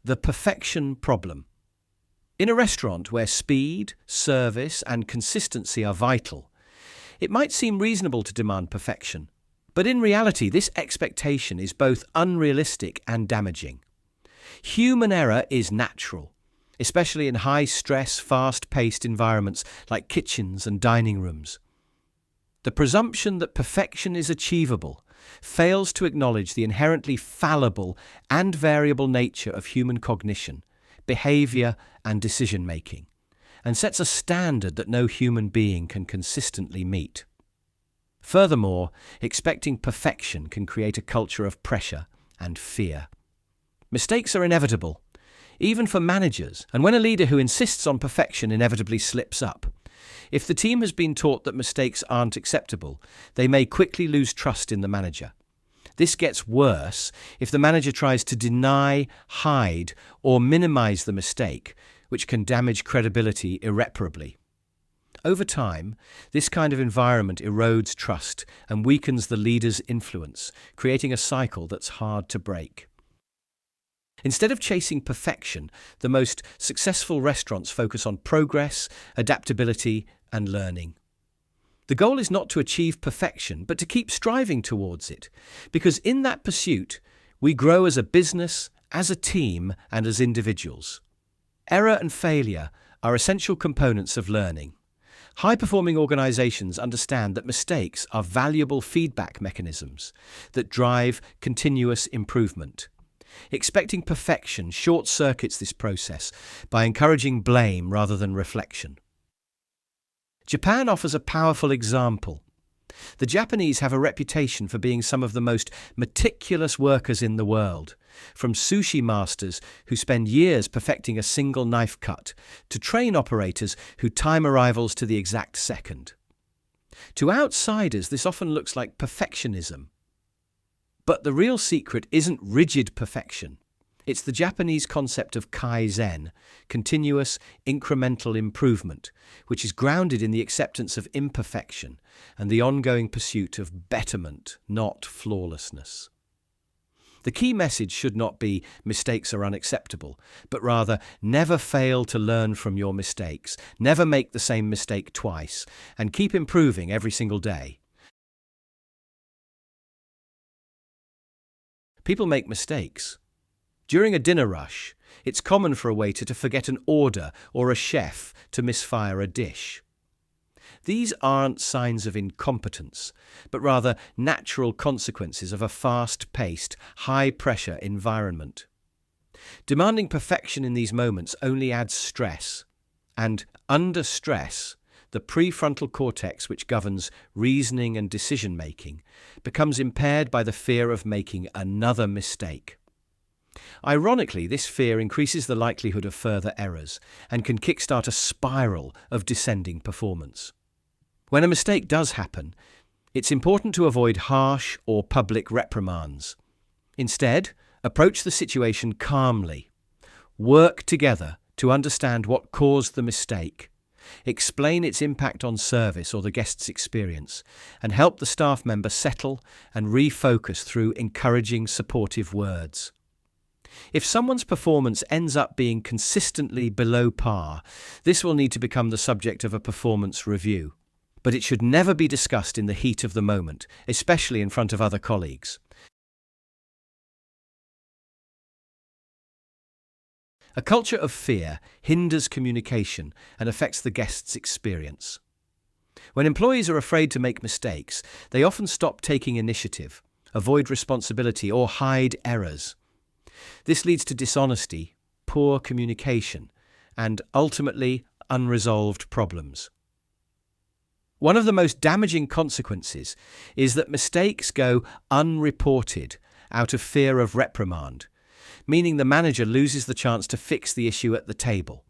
The perfection problem. In a restaurant where speed, service, and consistency are vital, it might seem reasonable to demand perfection. But in reality, this expectation is both unrealistic and damaging. Human error is natural, especially in high-stress, fast-paced environments like kitchens and dining rooms. The presumption that perfection is achievable fails to acknowledge the inherently fallible and variable nature of human cognition, behavior, and decision-making, and sets a standard that no human being can consistently meet. Furthermore, expecting perfection can create a culture of pressure and fear. Mistakes are inevitable, even for managers, and when a leader who insists on perfection inevitably slips up, if the team has been taught that mistakes aren't acceptable, they may quickly lose trust in the manager. This gets worse if the manager tries to deny, hide, or minimize the mistake, which can damage credibility irreparably. Over time, this kind of environment erodes trust and weakens the leader's influence, creating a cycle that's hard to break. Instead of chasing perfection, the most successful restaurants focus on progress, adaptability, and learning. The goal is not to achieve perfection, but to keep striving towards it, because in that pursuit, we grow as a business, as a team, and as individuals. Error and failure are essential components of learning. High-performing organizations understand that mistakes are valuable feedback mechanisms that drive continuous improvement. Expecting perfection short-circuits this process by encouraging blame rather than reflection. Japan offers a powerful example. The Japanese have a reputation for being some of the most meticulous workers in the world, from sushi masters who spend years perfecting a single knife cut, to train operators who time arrivals to the exact second. To outsiders, this often looks like perfectionism. But the real secret isn't rigid perfection. It's the Japanese concept of kaizen, continuous incremental improvement, which is grounded in the acceptance of imperfection and the ongoing pursuit of betterment, not flawlessness. The key message should not be mistakes are unacceptable, but rather never fail to learn from your mistakes, never make the same mistake twice, and keep improving every single day. People make mistakes. During a dinner rush, it's common for a waiter to forget an order or a chef to misfire a dish. These aren't signs of incompetence, but rather natural consequences of a fast-paced, high-pressure environment. Demanding perfection in these moments only adds stress, and under stress, the prefrontal cortex, which governs reasoning and decision-making, becomes impaired by the fear of making another mistake. Ironically, this fear increases the likelihood of further errors and can kickstart a spiral of descending performance. When a mistake does happen, it's important to avoid harsh or public reprimands. Instead, approach the situation calmly. Work together to understand what caused the mistake. Explain its impact on service or the guest's experience, and help the staff member settle and refocus through encouraging, supportive words. If someone's performance ends up being consistently below par, this will need to become the subject of a performance review. But it should never be discussed in the heat of the moment, especially in front of other colleagues. A culture of fear hinders communication and affects the guest's experience. When employees are afraid to make mistakes, they often stop taking initiative, avoid responsibility, or hide errors. This leads to dishonesty, poor communication, and ultimately unresolved problems. One of the most damaging consequences is that mistakes go unreported out of fear of reprimand, meaning the manager loses the chance to fix the issue at the table.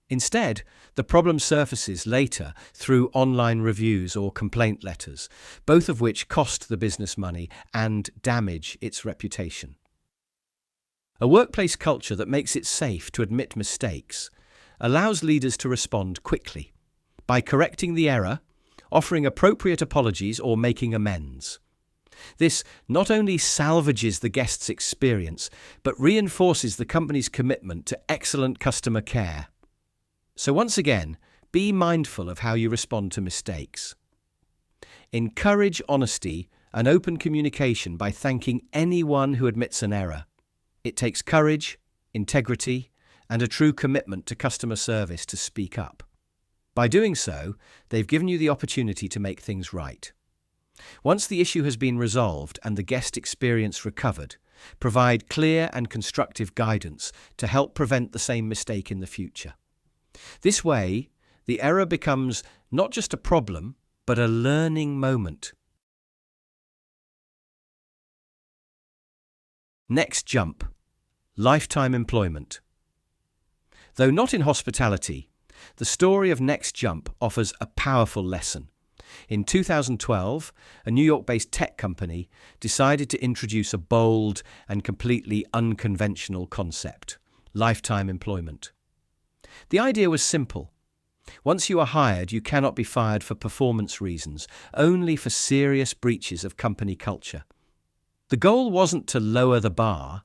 Instead, the problem surfaces later through online reviews or complaint letters, both of which cost the business money and damage its reputation. A workplace culture that makes it safe to admit mistakes allows leaders to respond quickly by correcting the error, offering appropriate apologies, or making amends. This not only salvages the guest's experience, but reinforces the company's commitment to excellent customer care. So once again, be mindful of how you respond to mistakes. Encourage honesty and open communication by thanking anyone who admits an error. It takes courage, integrity, and a true commitment to customer service to speak up. By doing so, they've given you the opportunity to make things right. Once the issue has been resolved and the guest experience recovered, provide clear and constructive guidance to help prevent the same mistake in the future. This way, the error becomes not just a problem, but a learning moment. Next jump: lifetime employment. Though not in hospitality, the story of Next Jump offers a powerful lesson. In 2012, a New York-based tech company decided to introduce a bold and completely unconventional concept: lifetime employment. The idea was simple. Once you are hired, you cannot be fired for performance reasons, only for serious breaches of company culture. The goal wasn't to lower the bar,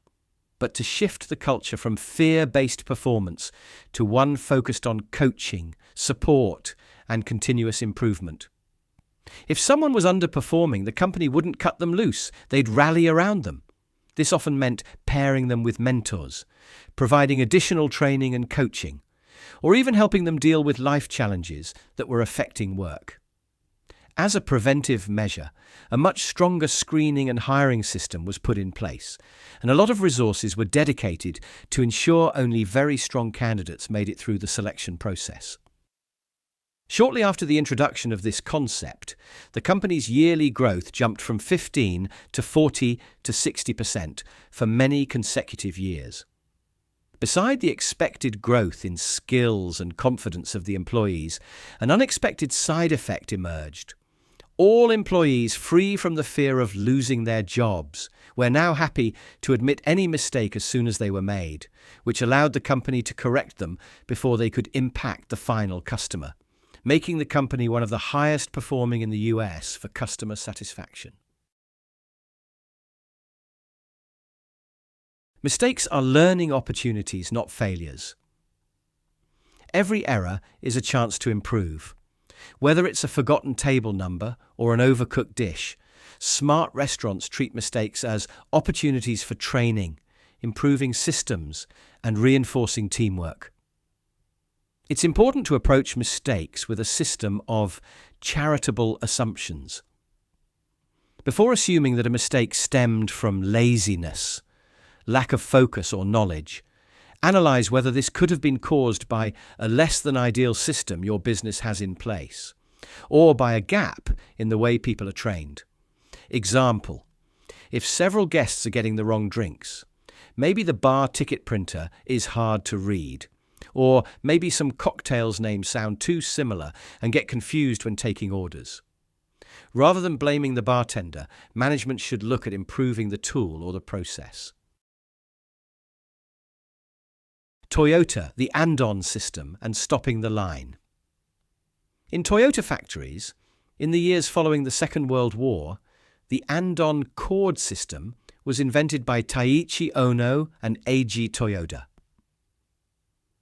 but to shift the culture from fear-based performance to one focused on coaching, support, and continuous improvement. If someone was underperforming, the company wouldn't cut them loose, they'd rally around them. This often meant pairing them with mentors, providing additional training and coaching, or even helping them deal with life challenges that were affecting work. As a preventive measure, a much stronger screening and hiring system was put in place, and a lot of resources were dedicated to ensure only very strong candidates made it through the selection process. Shortly after the introduction of this concept, the company's yearly growth jumped from 15 to 40 to 60% for many consecutive years. Beside the expected growth in skills and confidence of the employees, an unexpected side effect emerged. All employees free from the fear of losing their jobs were now happy to admit any mistake as soon as they were made, which allowed the company to correct them before they could impact the final customer, making the company one of the highest performing in the US for customer satisfaction. Mistakes are learning opportunities, not failures. Every error is a chance to improve. Whether it's a forgotten table number or an overcooked dish, smart restaurants treat mistakes as opportunities for training, improving systems, and reinforcing teamwork. It's important to approach mistakes with a system of charitable assumptions. Before assuming that a mistake stemmed from laziness, lack of focus or knowledge, analyze whether this could have been caused by a less than ideal system your business has in place, or by a gap in the way people are trained. Example: if several guests are getting the wrong drinks, maybe the bar ticket printer is hard to read, or maybe some cocktails' names sound too similar and get confused when taking orders. Rather than blaming the bartender, management should look at improving the tool or the process. Toyota, the and-on system, and stopping the line. In Toyota factories, in the years following the Second World War, the and-on cord system was invented by Taiichi Ono and Eiji Toyoda.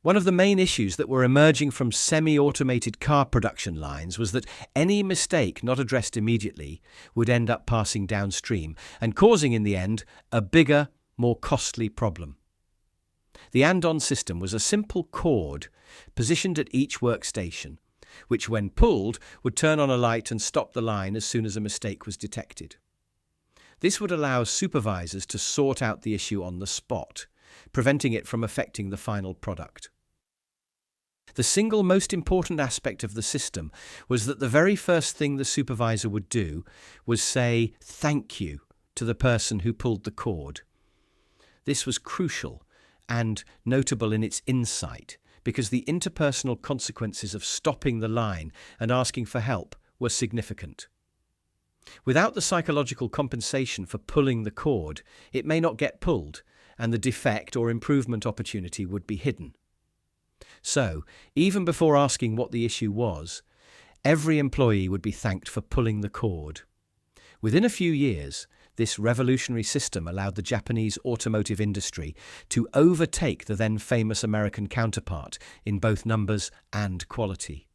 One of the main issues that were emerging from semi-automated car production lines was that any mistake not addressed immediately would end up passing downstream and causing, in the end, a bigger, more costly problem. The and-on system was a simple cord positioned at each workstation, which when pulled would turn on a light and stop the line as soon as a mistake was detected. This would allow supervisors to sort out the issue on the spot, preventing it from affecting the final product. The single most important aspect of the system was that the very first thing the supervisor would do was say thank you to the person who pulled the cord. This was crucial and notable in its insight, because the interpersonal consequences of stopping the line and asking for help were significant. Without the psychological compensation for pulling the cord, it may not get pulled, and the defect or improvement opportunity would be hidden. So, even before asking what the issue was, every employee would be thanked for pulling the cord. Within a few years, this revolutionary system allowed the Japanese automotive industry to overtake the then famous American counterpart in both numbers and quality.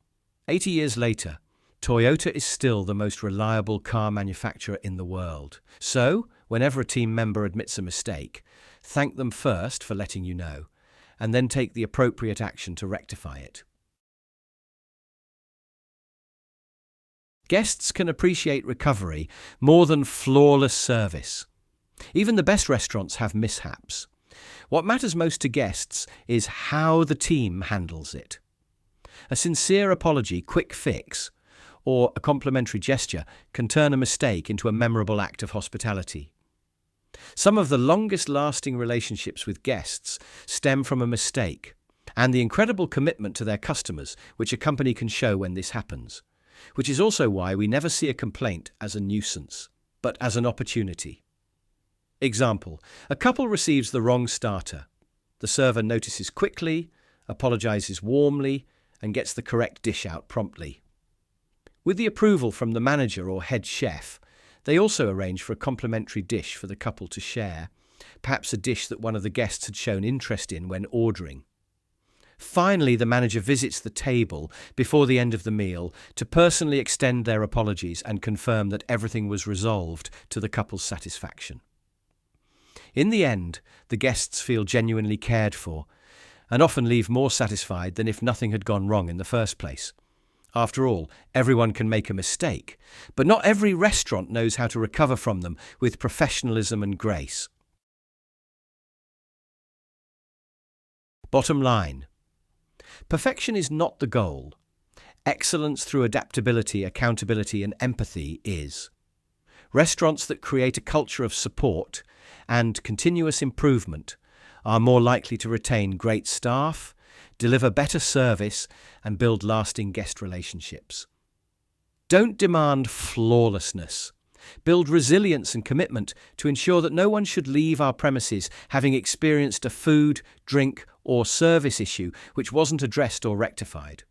80 years later, Toyota is still the most reliable car manufacturer in the world. So, whenever a team member admits a mistake, thank them first for letting you know, and then take the appropriate action to rectify it. Guests can appreciate recovery more than flawless service. Even the best restaurants have mishaps. What matters most to guests is how the team handles it. A sincere apology, quick fix, or a complimentary gesture can turn a mistake into a memorable act of hospitality. Some of the longest-lasting relationships with guests stem from a mistake and the incredible commitment to their customers which a company can show when this happens, which is also why we never see a complaint as a nuisance, but as an opportunity. Example: a couple receives the wrong starter. The server notices quickly, apologizes warmly, and gets the correct dish out promptly. With the approval from the manager or head chef, they also arrange for a complimentary dish for the couple to share, perhaps a dish that one of the guests had shown interest in when ordering. Finally, the manager visits the table before the end of the meal to personally extend their apologies and confirm that everything was resolved to the couple's satisfaction. In the end, the guests feel genuinely cared for and often leave more satisfied than if nothing had gone wrong in the first place. After all, everyone can make a mistake, but not every restaurant knows how to recover from them with professionalism and grace. Bottom line: perfection is not the goal. Excellence through adaptability, accountability, and empathy is. Restaurants that create a culture of support and continuous improvement are more likely to retain great staff, deliver better service, and build lasting guest relationships. Don't demand flawlessness. Build resilience and commitment to ensure that no one should leave our premises having experienced a food, drink, or service issue which wasn't addressed or rectified.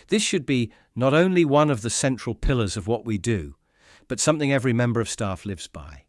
This should be not only one of the central pillars of what we do, but something every member of staff lives by.